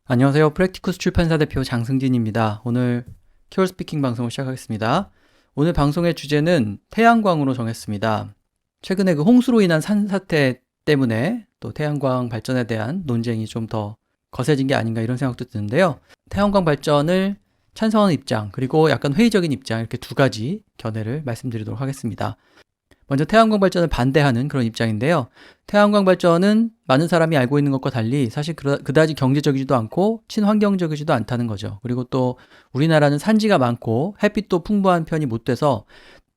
안녕하세요. 프랙티쿠스 출판사 대표 장승진입니다. 오늘 키워드 스피킹 방송을 시작하겠습니다. 오늘 방송의 주제는 태양광으로 정했습니다. 최근에 그 홍수로 인한 산사태 때문에 또 태양광 발전에 대한 논쟁이 좀 더 거세진 게 아닌가 이런 생각도 드는데요. 태양광 발전을 찬성하는 입장, 그리고 약간 회의적인 입장, 이렇게 두 가지 견해를 말씀드리도록 하겠습니다. 먼저 태양광 발전을 반대하는 그런 입장인데요. 태양광 발전은 많은 사람이 알고 있는 것과 달리 사실 그다지 경제적이지도 않고 친환경적이지도 않다는 거죠. 그리고 또 우리나라는 산지가 많고 햇빛도 풍부한 편이 못 돼서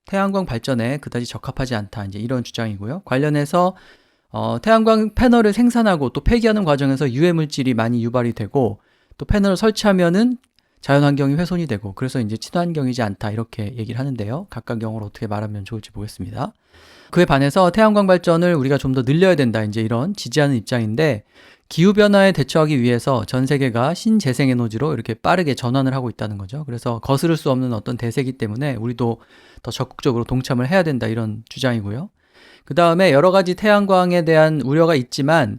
태양광 발전에 그다지 적합하지 않다. 이제 이런 주장이고요. 관련해서 태양광 패널을 생산하고 또 폐기하는 과정에서 유해 물질이 많이 유발이 되고 또 패널을 설치하면은 자연환경이 훼손이 되고 그래서 이제 친환경이지 않다 이렇게 얘기를 하는데요. 각각 영어로 어떻게 말하면 좋을지 보겠습니다. 그에 반해서 태양광 발전을 우리가 좀 더 늘려야 된다 이제 이런 지지하는 입장인데 기후변화에 대처하기 위해서 전 세계가 신재생에너지로 이렇게 빠르게 전환을 하고 있다는 거죠. 그래서 거스를 수 없는 어떤 대세이기 때문에 우리도 더 적극적으로 동참을 해야 된다 이런 주장이고요. 그 다음에 여러 가지 태양광에 대한 우려가 있지만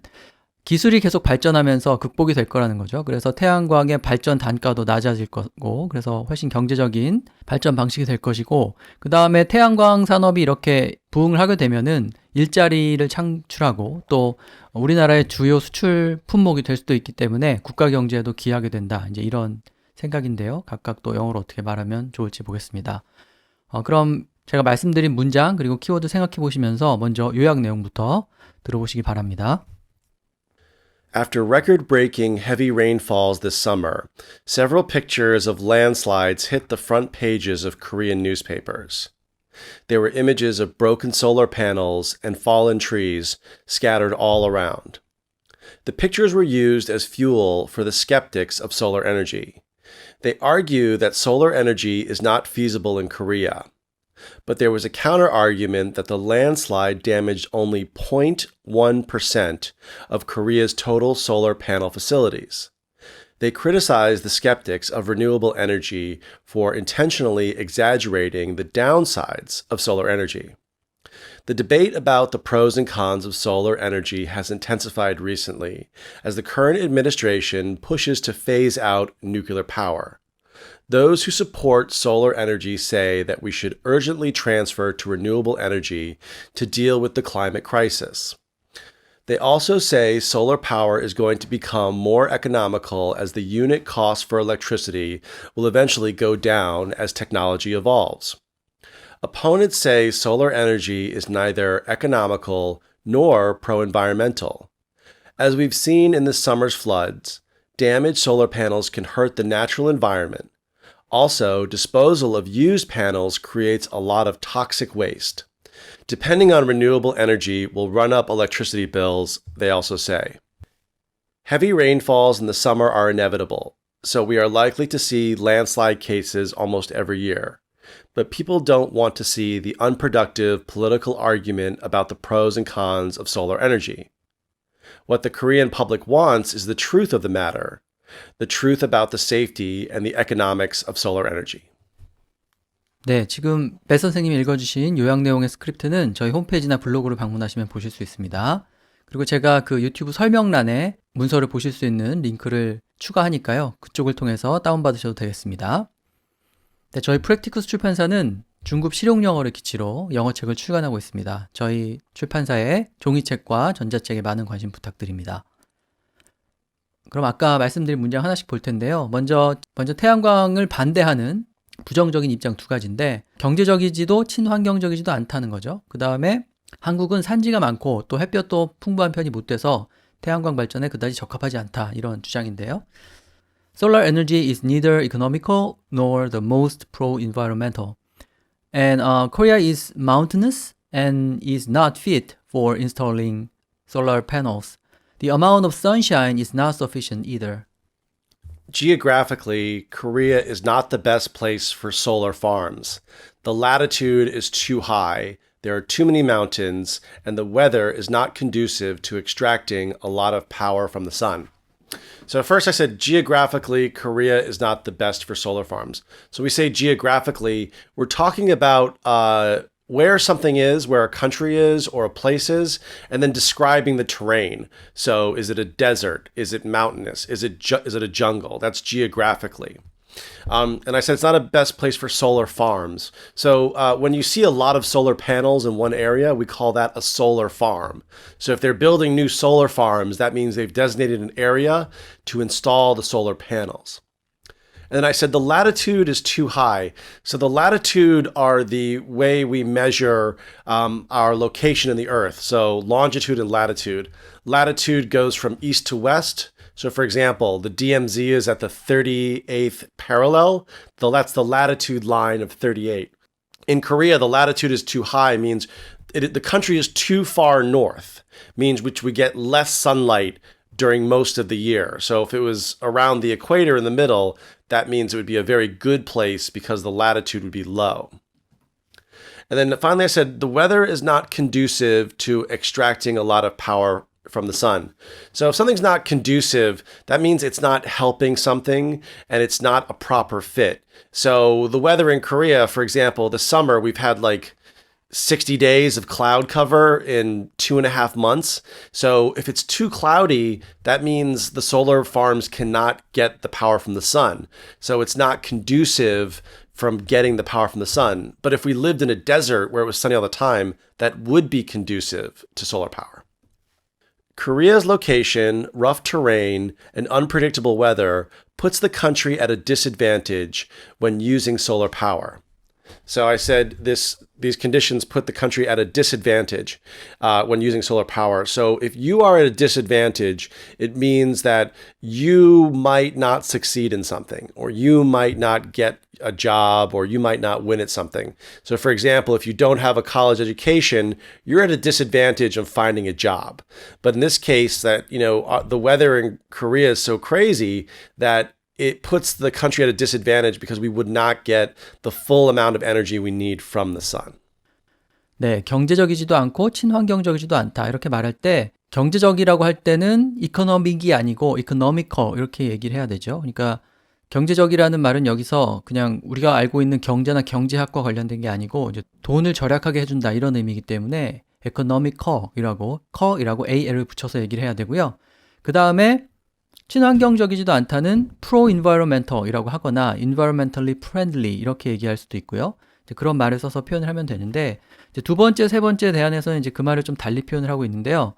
기술이 계속 발전하면서 극복이 될 거라는 거죠. 그래서 태양광의 발전 단가도 낮아질 거고, 그래서 훨씬 경제적인 발전 방식이 될 것이고, 그 다음에 태양광 산업이 이렇게 부흥을 하게 되면은 일자리를 창출하고 또 우리나라의 주요 수출 품목이 될 수도 있기 때문에 국가 경제에도 기여하게 된다. 이제 이런 생각인데요. 각각 또 영어로 어떻게 말하면 좋을지 보겠습니다. 그럼 제가 말씀드린 문장 그리고 키워드 생각해 보시면서 먼저 요약 내용부터 들어보시기 바랍니다. After record-breaking heavy rainfalls this summer, several pictures of landslides hit the front pages of Korean newspapers. There were images of broken solar panels and fallen trees scattered all around. The pictures were used as fuel for the skeptics of solar energy. They argue that solar energy is not feasible in Korea. But there was a counter-argument that the landslide damaged only 0.1% of Korea's total solar panel facilities. They criticized the skeptics of renewable energy for intentionally exaggerating the downsides of solar energy. The debate about the pros and cons of solar energy has intensified recently as the current administration pushes to phase out nuclear power. Those who support solar energy say that we should urgently transfer to renewable energy to deal with the climate crisis. They also say solar power is going to become more economical as the unit cost for electricity will eventually go down as technology evolves. Opponents say solar energy is neither economical nor pro-environmental. As we've seen in this summer's floods, damaged solar panels can hurt the natural environment. Also, disposal of used panels creates a lot of toxic waste. Depending on renewable energy will run up electricity bills, they also say. Heavy rainfalls in the summer are inevitable, so we are likely to see landslide cases almost every year. But people don't want to see the unproductive political argument about the pros and cons of solar energy. What the Korean public wants is the truth of the matter. The truth about the safety and the economics of solar energy. 네, 지금 배 선생님이 읽어주신 요약 내용의 스크립트는 저희 홈페이지나 블로그를 방문하시면 보실 수 있습니다. 그리고 제가 그 유튜브 설명란에 문서를 보실 수 있는 링크를 추가하니까요. 그쪽을 통해서 다운받으셔도 되겠습니다. 네, 저희 프랙티쿠스 출판사는 중급 실용 영어를 기치로 영어책을 출간하고 있습니다. 저희 출판사에 종이책과 전자책에 많은 관심 부탁드립니다. 그럼 아까 말씀드린 문장 하나씩 볼 텐데요. 먼저 태양광을 반대하는 부정적인 입장 두 가지인데 경제적이지도 친환경적이지도 않다는 거죠. 그 다음에 한국은 산지가 많고 또 햇볕도 풍부한 편이 못 돼서 태양광 발전에 그다지 적합하지 않다 이런 주장인데요. Solar energy is neither economical nor the most pro-environmental. And Korea is mountainous and is not fit for installing solar panels. The amount of sunshine is not sufficient either. Geographically, Korea is not the best place for solar farms. The latitude is too high, there are too many mountains, and the weather is not conducive to extracting a lot of power from the sun. So first I said geographically, Korea is not the best for solar farms. So we say geographically, we're talking about where something is, where a country is or a place is, and then describing the terrain. So is it a desert? Is it mountainous? Is it a jungle? That's geographically. And I said it's not a best place for solar farms. So when you see a lot of solar panels in one area, we call that a solar farm. So if they're building new solar farms, that means they've designated an area to install the solar panels. And then I said the latitude is too high. So the latitude are the way we measure our location in the Earth. So longitude and latitude. Latitude goes from east to west. So for example, the DMZ is at the 38th parallel. That's the latitude line of 38. In Korea, the latitude is too high, means the country is too far north, means which we get less sunlight during most of the year. So if it was around the equator in the middle, that means it would be a very good place because the latitude would be low. And then finally I said the weather is not conducive to extracting a lot of power from the sun. So if something's not conducive, that means it's not helping something and it's not a proper fit. So the weather in Korea, for example, this summer we've had like 60 days of cloud cover in 2.5 months. So if it's too cloudy, that means the solar farms cannot get the power from the sun. So it's not conducive from getting the power from the sun. But if we lived in a desert where it was sunny all the time, that would be conducive to solar power. Korea's location, rough terrain, and unpredictable weather puts the country at a disadvantage when using solar power. So I said these conditions put the country at a disadvantage when using solar power. So if you are at a disadvantage, it means that you might not succeed in something, or you might not get a job, or you might not win at something. So for example, if you don't have a college education, you're at a disadvantage of finding a job. But in this case, that the weather in Korea is so crazy that it puts the country at a disadvantage because we would not get the full amount of energy we need from the sun. 네, 경제적이지도 않고 친환경적이지도 않다. 이렇게 말할 때 경제적이라고 할 때는 economic이 아니고 economical 이렇게 얘기를 해야 되죠. 그러니까 경제적이라는 말은 여기서 그냥 우리가 알고 있는 경제나 경제학과 관련된 게 아니고 이제 돈을 절약하게 해준다 이런 의미이기 때문에 economical이라고 커이라고 al을 붙여서 얘기를 해야 되고요. 그 다음에 친환경적이지도 않다는 pro-environmental이라고 하거나 environmentally friendly 이렇게 얘기할 수도 있고요. 이제 그런 말을 써서 표현을 하면 되는데 이제 두 번째, 세 번째 대안에서는 이제 그 말을 좀 달리 표현을 하고 있는데요.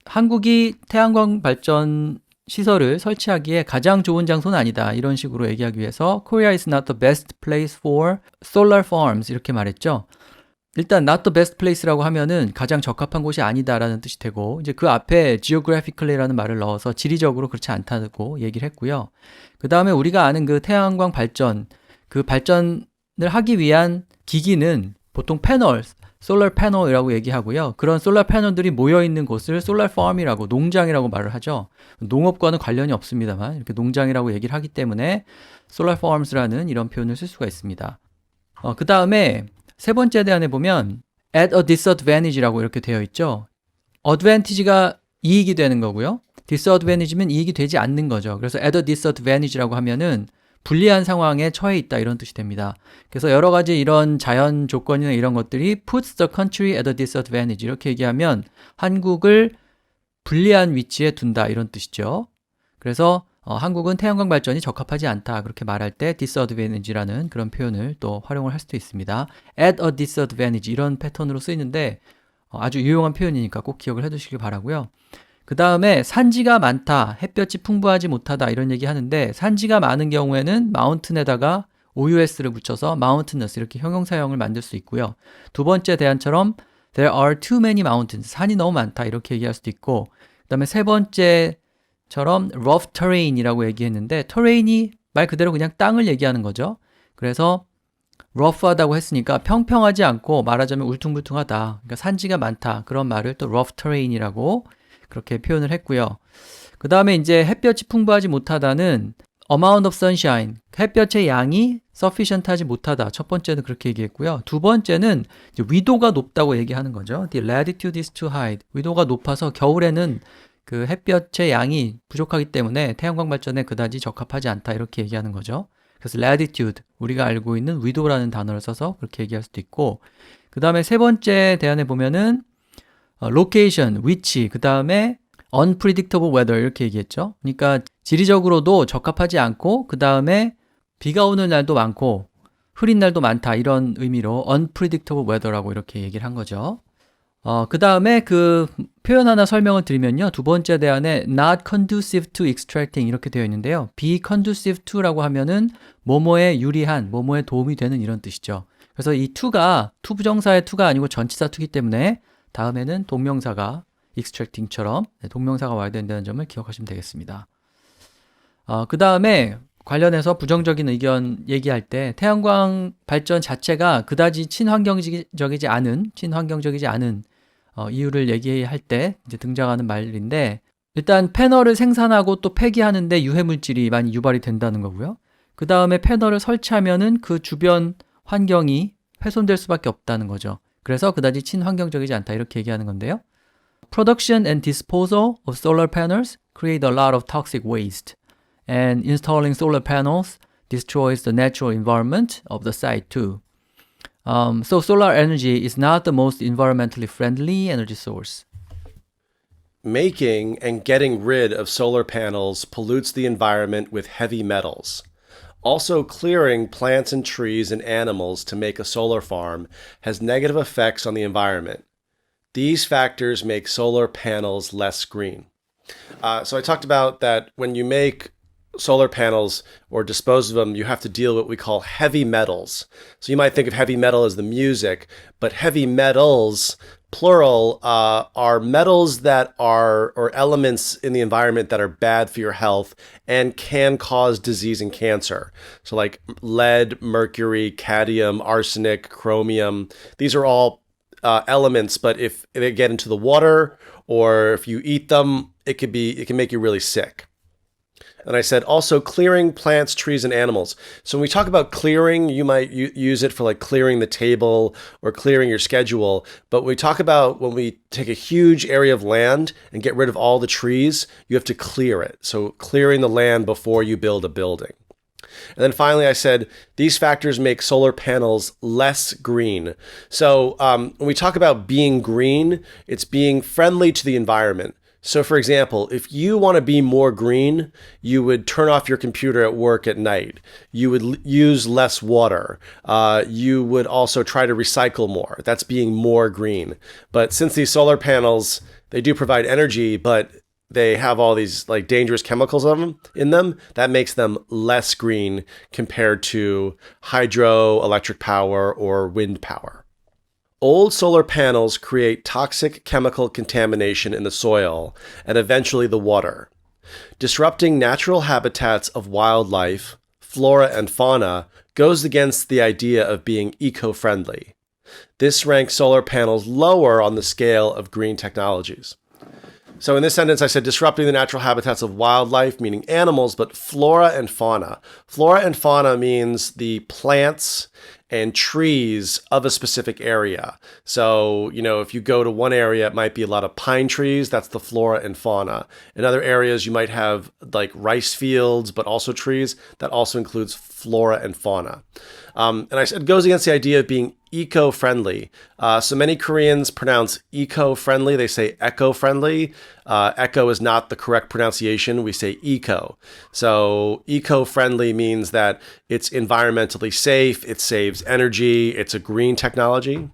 한국이 태양광 발전 시설을 설치하기에 가장 좋은 장소는 아니다. 이런 식으로 얘기하기 위해서 Korea is not the best place for solar farms 이렇게 말했죠. 일단 not the best place라고 하면은 가장 적합한 곳이 아니다라는 뜻이 되고 이제 그 앞에 geographically라는 말을 넣어서 지리적으로 그렇지 않다고 얘기를 했고요. 그 다음에 우리가 아는 그 태양광 발전, 그 발전을 하기 위한 기기는 보통 패널, 솔라 패널이라고 얘기하고요. 그런 솔라 패널들이 모여있는 곳을 솔라 팜이라고, 농장이라고 말을 하죠. 농업과는 관련이 없습니다만 이렇게 농장이라고 얘기를 하기 때문에 솔라 팜스라는 이런 표현을 쓸 수가 있습니다. 그 다음에 세 번째 대안에 보면 at a disadvantage라고 이렇게 되어 있죠. advantage가 이익이 되는 거고요. disadvantage면 이익이 되지 않는 거죠. 그래서 at a disadvantage라고 하면은 불리한 상황에 처해 있다 이런 뜻이 됩니다. 그래서 여러 가지 이런 자연 조건이나 이런 것들이 puts the country at a disadvantage 이렇게 얘기하면 한국을 불리한 위치에 둔다 이런 뜻이죠. 그래서 한국은 태양광 발전이 적합하지 않다 그렇게 말할 때 disadvantage라는 그런 표현을 또 활용을 할 수도 있습니다. at a disadvantage 이런 패턴으로 쓰이는데 아주 유용한 표현이니까 꼭 기억을 해두시길 바라고요. 그 다음에 산지가 많다, 햇볕이 풍부하지 못하다 이런 얘기 하는데 산지가 많은 경우에는 mountain에다가 OUS를 붙여서 mountainous 이렇게 형용사형을 만들 수 있고요. 두 번째 대안처럼 there are too many mountains, 산이 너무 많다 이렇게 얘기할 수도 있고 그 다음에 세 번째처럼 rough terrain이라고 얘기했는데 terrain이 말 그대로 그냥 땅을 얘기하는 거죠. 그래서 rough하다고 했으니까 평평하지 않고 말하자면 울퉁불퉁하다. 그러니까 산지가 많다. 그런 말을 또 rough terrain이라고 그렇게 표현을 했고요. 그 다음에 이제 햇볕이 풍부하지 못하다는 amount of sunshine, 햇볕의 양이 sufficient하지 못하다. 첫 번째는 그렇게 얘기했고요. 두 번째는 이제 위도가 높다고 얘기하는 거죠. The latitude is too high. 위도가 높아서 겨울에는 그 햇볕의 양이 부족하기 때문에 태양광 발전에 그다지 적합하지 않다. 이렇게 얘기하는 거죠. 그래서 latitude, 우리가 알고 있는 위도라는 단어를 써서 그렇게 얘기할 수도 있고 그 다음에 세 번째 대안에 보면은 location, 위치, 그 다음에 unpredictable weather 이렇게 얘기했죠. 그러니까 지리적으로도 적합하지 않고 그 다음에 비가 오는 날도 많고 흐린 날도 많다 이런 의미로 unpredictable weather라고 이렇게 얘기를 한 거죠. 그 다음에 그 표현 하나 설명을 드리면요. 두 번째 대안에 not conducive to extracting 이렇게 되어 있는데요. be conducive to라고 하면은 뭐뭐에 유리한, 뭐뭐에 도움이 되는 이런 뜻이죠. 그래서 이 to가 to 부정사의 to가 아니고 전치사 to이기 때문에 다음에는 동명사가 extracting처럼 동명사가 와야 된다는 점을 기억하시면 되겠습니다. 그 다음에 관련해서 부정적인 의견 얘기할 때 태양광 발전 자체가 그다지 친환경적이지 않은 이유를 얘기할 때 이제 등장하는 말인데 일단 패널을 생산하고 또 폐기하는데 유해물질이 많이 유발이 된다는 거고요. 그 다음에 패널을 설치하면은 그 주변 환경이 훼손될 수밖에 없다는 거죠. 그래서 그다지 친환경적이지 않다 이렇게 얘기하는 건데요. Production and disposal of solar panels create a lot of toxic waste, and installing solar panels destroys the natural environment of the site too. So solar energy is not the most environmentally friendly energy source. Making and getting rid of solar panels pollutes the environment with heavy metals. Also, clearing plants and trees and animals to make a solar farm has negative effects on the environment. These factors make solar panels less green. So I talked about that when you make solar panels or dispose of them, you have to deal with what we call heavy metals. So you might think of heavy metal as the music, but heavy metals, plural, are metals that are, or elements in the environment that are bad for your health and can cause disease and cancer. So like lead, mercury, cadmium, arsenic, chromium, these are all elements, but if they get into the water or if you eat them, it can make you really sick. And I said also clearing plants, trees, and animals. So when we talk about clearing, you might use it for like clearing the table or clearing your schedule. But when we talk about when we take a huge area of land and get rid of all the trees, you have to clear it. So clearing the land before you build a building. And then finally, I said, these factors make solar panels less green. So when we talk about being green, it's being friendly to the environment. So for example, if you want to be more green, you would turn off your computer at work at night. You would use less water. You would also try to recycle more. That's being more green. But since these solar panels, they do provide energy, but they have all these like dangerous chemicals in them, that makes them less green compared to hydroelectric power or wind power. Old solar panels create toxic chemical contamination in the soil and eventually the water, disrupting natural habitats of wildlife, flora, and fauna goes against the idea of being eco-friendly. This ranks solar panels lower on the scale of green technologies. So in this sentence, I said disrupting the natural habitats of wildlife, meaning animals, but flora and fauna. Flora and fauna means the plants and trees of a specific area. So, if you go to one area, it might be a lot of pine trees. That's the flora and fauna. In other areas, you might have like rice fields, but also trees. That also includes flora and fauna. And I said it goes against the idea of being eco-friendly. So many Koreans pronounce eco-friendly. They say eco-friendly. Eco is not the correct pronunciation. We say eco. So eco-friendly means that it's environmentally safe. It saves energy. It's a green technology.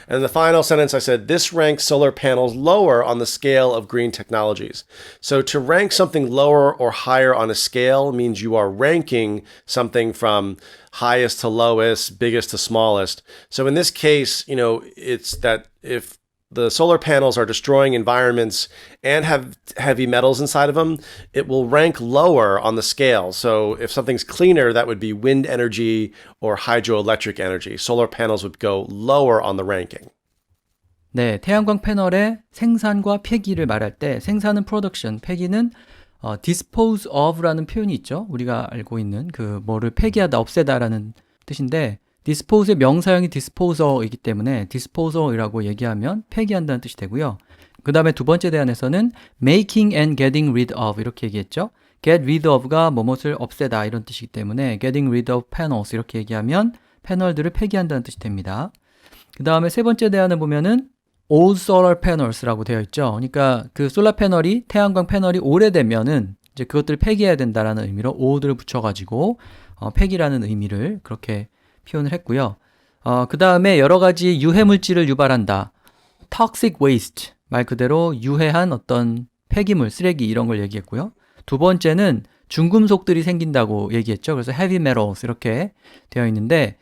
And in the final sentence, I said, this ranks solar panels lower on the scale of green technologies. So to rank something lower or higher on a scale means you are ranking something from highest to lowest, biggest to smallest. So in this case, it's that if the solar panels are destroying environments and have heavy metals inside of them, it will rank lower on the scale. So if something's cleaner, that would be wind energy or hydroelectric energy. Solar panels would go lower on the ranking. 네, 태양광 패널의 생산과 폐기를 말할 때 생산은 production, 폐기는 dispose of라는 표현이 있죠. 우리가 알고 있는 그 뭐를 폐기하다, 없애다라는 뜻인데 dispose의 명사형이 disposer이기 때문에 disposer이라고 얘기하면 폐기한다는 뜻이 되고요. 그 다음에 두 번째 대안에서는 making and getting rid of 이렇게 얘기했죠. get rid of가 뭐뭇을 없애다 이런 뜻이기 때문에 getting rid of panels 이렇게 얘기하면 패널들을 폐기한다는 뜻이 됩니다. 그 다음에 세 번째 대안을 보면은 old solar panels라고 되어 있죠. 그러니까 그 솔라 패널이 태양광 패널이 오래되면은 이제 그것들을 폐기해야 된다라는 의미로 old를 붙여가지고 폐기라는 의미를 그렇게 표현을 했고요. 그 다음에 여러 가지 유해 물질을 유발한다. toxic waste 말 그대로 유해한 어떤 폐기물, 쓰레기 이런 걸 얘기했고요. 두 번째는 중금속들이 생긴다고 얘기했죠. 그래서 heavy metals 이렇게 되어 있는데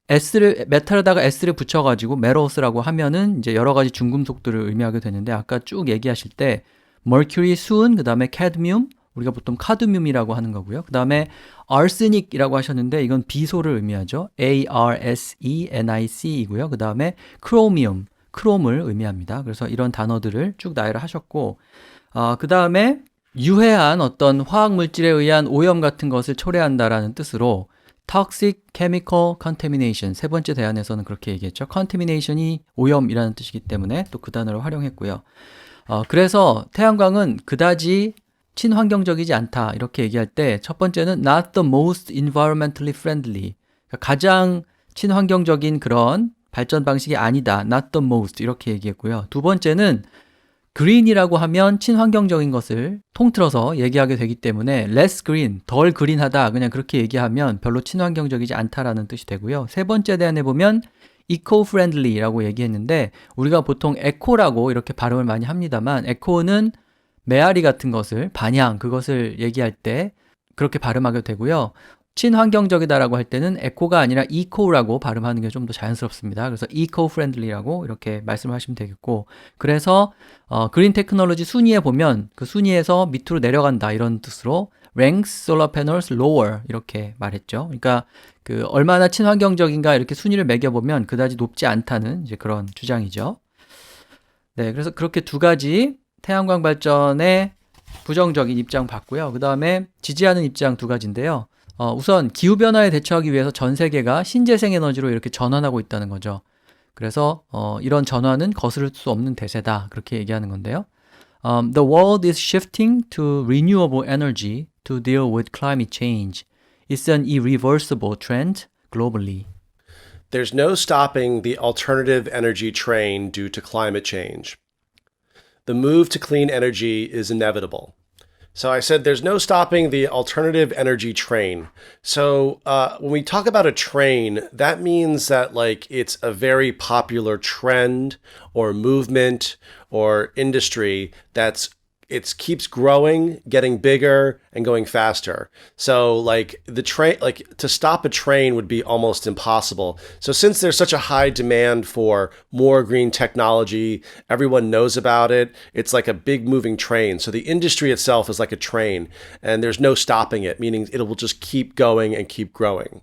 메탈에다가 S를 붙여가지고 metals라고 하면은 이제 여러 가지 중금속들을 의미하게 되는데 아까 쭉 얘기하실 때 mercury, 수은, 그 다음에 cadmium, 우리가 보통 카드뮴이라고 하는 거고요. 그 다음에 arsenic이라고 하셨는데 이건 비소를 의미하죠. ARSENIC이고요. 그 다음에 chromium, 크롬을 의미합니다. 그래서 이런 단어들을 쭉 나열을 하셨고 그 다음에 유해한 어떤 화학 물질에 의한 오염 같은 것을 초래한다라는 뜻으로 toxic chemical contamination 세 번째 대안에서는 그렇게 얘기했죠. contamination이 오염이라는 뜻이기 때문에 또 그 단어를 활용했고요. 그래서 태양광은 그다지 친환경적이지 않다 이렇게 얘기할 때 첫 번째는 not the most environmentally friendly 그러니까 가장 친환경적인 그런 발전 방식이 아니다. not the most 이렇게 얘기했고요. 두 번째는 green이라고 하면 친환경적인 것을 통틀어서 얘기하게 되기 때문에 less green, 덜 그린하다 그냥 그렇게 얘기하면 별로 친환경적이지 않다라는 뜻이 되고요. 세 번째 대안에 보면 eco-friendly라고 얘기했는데 우리가 보통 eco라고 이렇게 발음을 많이 합니다만 eco는 메아리 같은 것을, 반향 그것을 얘기할 때 그렇게 발음하게 되고요. 친환경적이다라고 할 때는 eco가 아니라 eco라고 발음하는 게 좀 더 자연스럽습니다. 그래서 eco-friendly라고 이렇게 말씀을 하시면 되겠고 그래서 그린 테크놀로지 순위에 보면 그 순위에서 밑으로 내려간다 이런 뜻으로 ranks solar panels lower 이렇게 말했죠. 그러니까 그 얼마나 친환경적인가 이렇게 순위를 매겨보면 그다지 높지 않다는 이제 그런 주장이죠. 네, 그래서 그렇게 두 가지 태양광 발전에 부정적인 입장 봤고요. 그 다음에 지지하는 입장 두 가지인데요. 우선 기후변화에 대처하기 위해서 전 세계가 신재생 에너지로 이렇게 전환하고 있다는 거죠. 그래서 이런 전환은 거스를 수 없는 대세다. 그렇게 얘기하는 건데요. The world is shifting to renewable energy to deal with climate change. It's an irreversible trend globally. There's no stopping the alternative energy train due to climate change. The move to clean energy is inevitable. So I said there's no stopping the alternative energy train. So when we talk about a train, that means that like it's a very popular trend or movement or industry it keeps growing, getting bigger, and going faster. So like the train, like to stop a train would be almost impossible. So since there's such a high demand for more green technology, everyone knows about it. It's like a big moving train. So the industry itself is like a train and there's no stopping it, meaning it will just keep going and keep growing.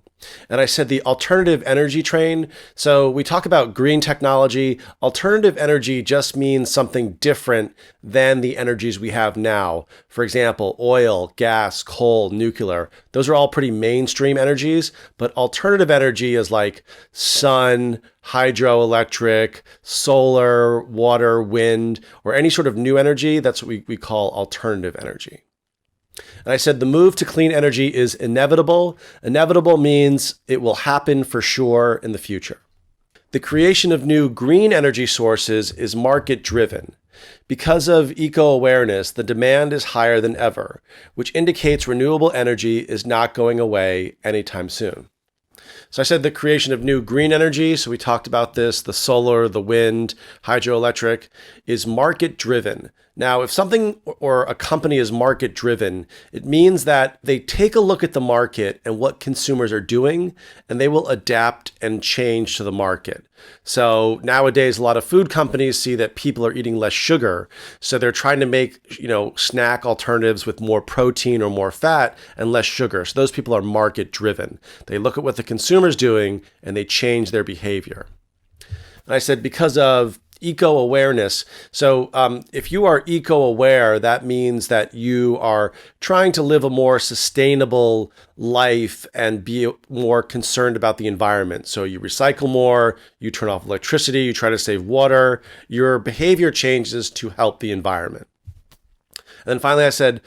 And I said the alternative energy train. So we talk about green technology. Alternative energy just means something different than the energies we have now. For example, oil, gas, coal, nuclear. Those are all pretty mainstream energies, but alternative energy is like sun, hydroelectric, solar, water, wind, or any sort of new energy. That's what we call alternative energy. And I said the move to clean energy is inevitable. Inevitable means it will happen for sure in the future. The creation of new green energy sources is market driven. Because of eco-awareness, the demand is higher than ever, which indicates renewable energy is not going away anytime soon. So I said the creation of new green energy, so we talked about this, the solar, the wind, hydroelectric, is market driven. Now, if something or a company is market driven, it means that they take a look at the market and what consumers are doing, and they will adapt and change to the market. So nowadays, a lot of food companies see that people are eating less sugar. So they're trying to make, snack alternatives with more protein or more fat and less sugar. So those people are market driven. They look at what the consumer's doing and they change their behavior. And I said, because of eco-awareness. So if you are eco-aware, that means that you are trying to live a more sustainable life and be more concerned about the environment. So you recycle more, you turn off electricity, you try to save water, your behavior changes to help the environment. And then finally I said,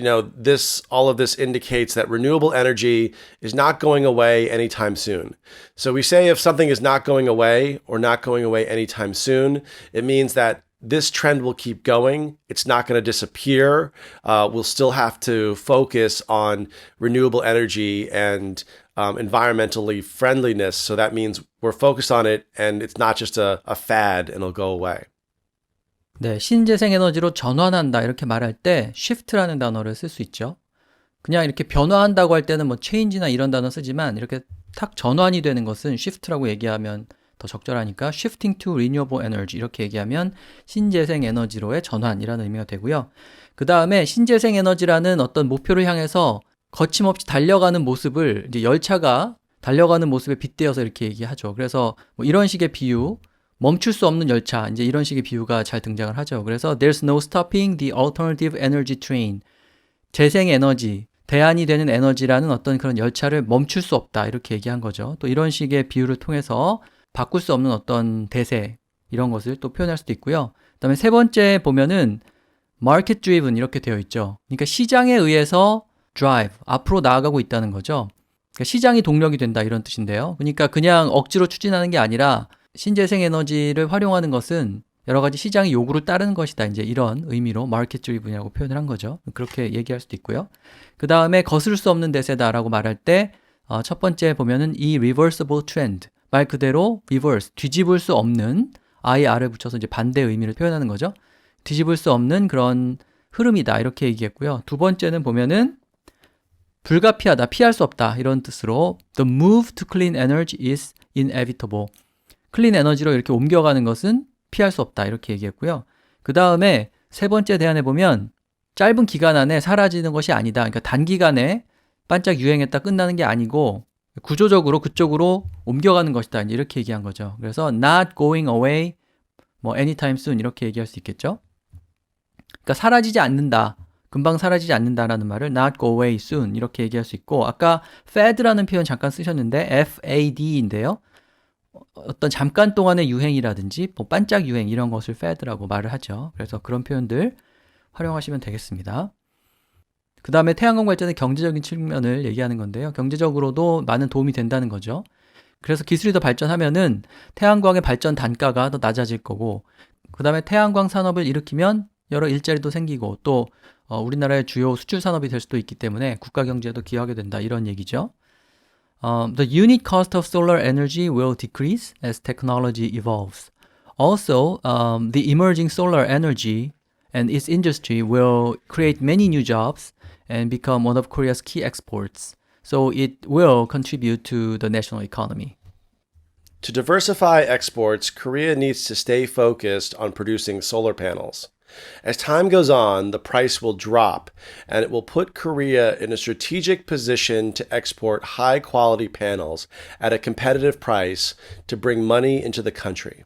all of this indicates that renewable energy is not going away anytime soon. So we say if something is not going away or not going away anytime soon, it means that this trend will keep going. It's not going to disappear. We'll still have to focus on renewable energy and environmentally friendliness. So that means we're focused on it and it's not just a fad and it'll go away. 네, 신재생 에너지로 전환한다 이렇게 말할 때 shift라는 단어를 쓸 수 있죠. 그냥 이렇게 변화한다고 할 때는 뭐 change나 이런 단어 쓰지만 이렇게 탁 전환이 되는 것은 shift라고 얘기하면 더 적절하니까 shifting to renewable energy 이렇게 얘기하면 신재생 에너지로의 전환이라는 의미가 되고요. 그 다음에 신재생 에너지라는 어떤 목표를 향해서 거침없이 달려가는 모습을 이제 열차가 달려가는 모습에 빗대어서 이렇게 얘기하죠. 그래서 뭐 이런 식의 비유, 멈출 수 없는 열차, 이제 이런 식의 비유가 잘 등장을 하죠. 그래서 there's no stopping the alternative energy train. 재생 에너지, 대안이 되는 에너지라는 어떤 그런 열차를 멈출 수 없다. 이렇게 얘기한 거죠. 또 이런 식의 비유를 통해서 바꿀 수 없는 어떤 대세, 이런 것을 또 표현할 수도 있고요. 그 다음에 세 번째 보면은 market driven 이렇게 되어 있죠. 그러니까 시장에 의해서 drive, 앞으로 나아가고 있다는 거죠. 그러니까 시장이 동력이 된다 이런 뜻인데요. 그러니까 그냥 억지로 추진하는 게 아니라 신재생 에너지를 활용하는 것은 여러 가지 시장의 요구를 따르는 것이다. 이제 이런 의미로 마켓 드리븐이라고 표현을 한 거죠. 그렇게 얘기할 수도 있고요. 그 다음에 거스를 수 없는 대세다라고 말할 때 첫 번째 보면은 이 reversible trend, 말 그대로 reverse, 뒤집을 수 없는 IR을 붙여서 이제 반대 의미를 표현하는 거죠. 뒤집을 수 없는 그런 흐름이다. 이렇게 얘기했고요. 두 번째는 보면은 불가피하다, 피할 수 없다. 이런 뜻으로 the move to clean energy is inevitable. 클린 에너지로 이렇게 옮겨가는 것은 피할 수 없다. 이렇게 얘기했고요. 그 다음에 세 번째 대안에 보면 짧은 기간 안에 사라지는 것이 아니다. 그러니까 단기간에 반짝 유행했다 끝나는 게 아니고 구조적으로 그쪽으로 옮겨가는 것이다. 이렇게 얘기한 거죠. 그래서 not going away, 뭐 anytime soon 이렇게 얘기할 수 있겠죠. 그러니까 사라지지 않는다. 금방 사라지지 않는다라는 말을 not go away soon 이렇게 얘기할 수 있고 아까 fad라는 표현 잠깐 쓰셨는데 FAD인데요. 어떤 잠깐 동안의 유행이라든지 뭐 반짝 유행 이런 것을 fad라고 말을 하죠. 그래서 그런 표현들 활용하시면 되겠습니다. 그 다음에 태양광 발전의 경제적인 측면을 얘기하는 건데요. 경제적으로도 많은 도움이 된다는 거죠. 그래서 기술이 더 발전하면은 태양광의 발전 단가가 더 낮아질 거고 그 다음에 태양광 산업을 일으키면 여러 일자리도 생기고 또 우리나라의 주요 수출 산업이 될 수도 있기 때문에 국가 경제에도 기여하게 된다 이런 얘기죠. The unit cost of solar energy will decrease as technology evolves. Also, the emerging solar energy and its industry will create many new jobs and become one of Korea's key exports. So it will contribute to the national economy. To diversify exports, Korea needs to stay focused on producing solar panels. As time goes on, the price will drop, and it will put Korea in a strategic position to export high-quality panels at a competitive price to bring money into the country.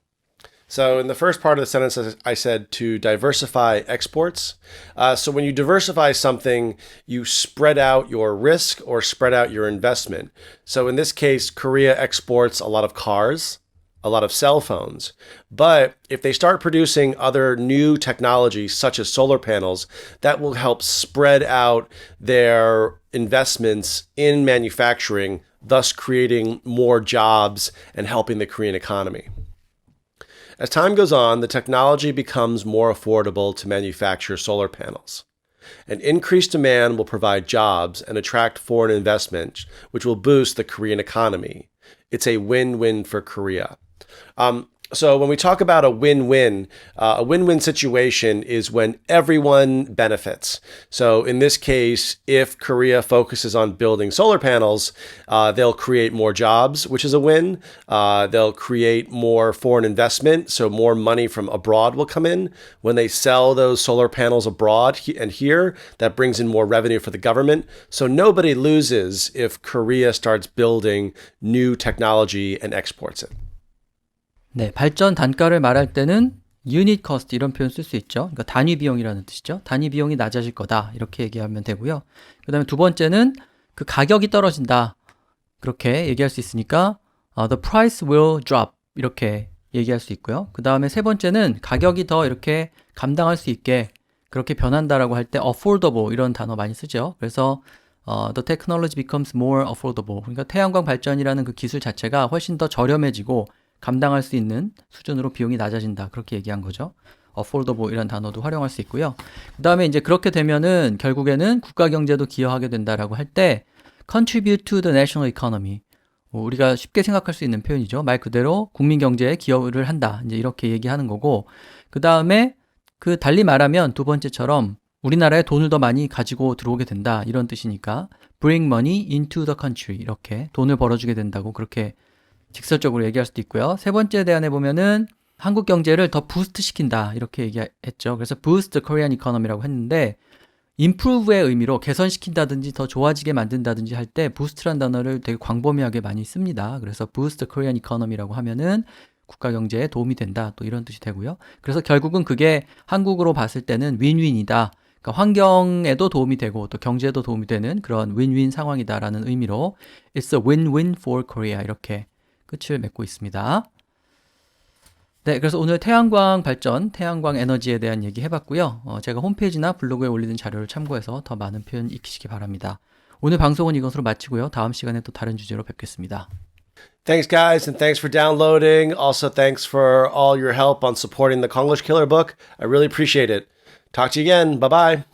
So in the first part of the sentence, I said to diversify exports. So when you diversify something, you spread out your risk or spread out your investment. So in this case, Korea exports a lot of cars, a lot of cell phones. But if they start producing other new technologies, such as solar panels, that will help spread out their investments in manufacturing, thus creating more jobs and helping the Korean economy. As time goes on, the technology becomes more affordable to manufacture solar panels. An increased demand will provide jobs and attract foreign investment, which will boost the Korean economy. It's a win-win for Korea. So when we talk about a win-win situation is when everyone benefits. So in this case, if Korea focuses on building solar panels, they'll create more jobs, which is a win. They'll create more foreign investment, so more money from abroad will come in. When they sell those solar panels abroad and here, that brings in more revenue for the government. So nobody loses if Korea starts building new technology and exports it. 네, 발전 단가를 말할 때는 unit cost 이런 표현 쓸 수 있죠. 그러니까 단위 비용이라는 뜻이죠. 단위 비용이 낮아질 거다 이렇게 얘기하면 되고요. 그 다음에 두 번째는 그 가격이 떨어진다 그렇게 얘기할 수 있으니까 the price will drop 이렇게 얘기할 수 있고요. 그 다음에 세 번째는 가격이 더 이렇게 감당할 수 있게 그렇게 변한다라고 할 때 affordable 이런 단어 많이 쓰죠. 그래서 the technology becomes more affordable. 그러니까 태양광 발전이라는 그 기술 자체가 훨씬 더 저렴해지고 감당할 수 있는 수준으로 비용이 낮아진다. 그렇게 얘기한 거죠. affordable 이런 단어도 활용할 수 있고요. 그 다음에 이제 그렇게 되면은 결국에는 국가 경제도 기여하게 된다라고 할 때 contribute to the national economy. 우리가 쉽게 생각할 수 있는 표현이죠. 말 그대로 국민 경제에 기여를 한다. 이제 이렇게 얘기하는 거고. 그 다음에 그 달리 말하면 두 번째처럼 우리나라에 돈을 더 많이 가지고 들어오게 된다. 이런 뜻이니까 bring money into the country. 이렇게 돈을 벌어주게 된다고 그렇게 직설적으로 얘기할 수도 있고요. 세 번째 대안에 보면은 한국 경제를 더 부스트 시킨다. 이렇게 얘기했죠. 그래서 boost the Korean economy라고 했는데 improve의 의미로 개선시킨다든지 더 좋아지게 만든다든지 할 때 boost란 단어를 되게 광범위하게 많이 씁니다. 그래서 boost the Korean economy라고 하면은 국가 경제에 도움이 된다. 또 이런 뜻이 되고요. 그래서 결국은 그게 한국으로 봤을 때는 윈윈이다. 그러니까 환경에도 도움이 되고 또 경제에도 도움이 되는 그런 윈윈 상황이다라는 의미로 It's a win-win for Korea 이렇게 끝을 맺고 있습니다. 네, 그래서 오늘 태양광 발전, 태양광 에너지에 대한 얘기 해봤고요. 제가 홈페이지나 블로그에 올리는 자료를 참고해서 더 많은 표현 익히시기 바랍니다. 오늘 방송은 이것으로 마치고요. 다음 시간에 또 다른 주제로 뵙겠습니다. Thanks, guys, and thanks for downloading. Also, thanks for all your help on supporting the Konglish Killer book. I really appreciate it. Talk to you again. Bye bye.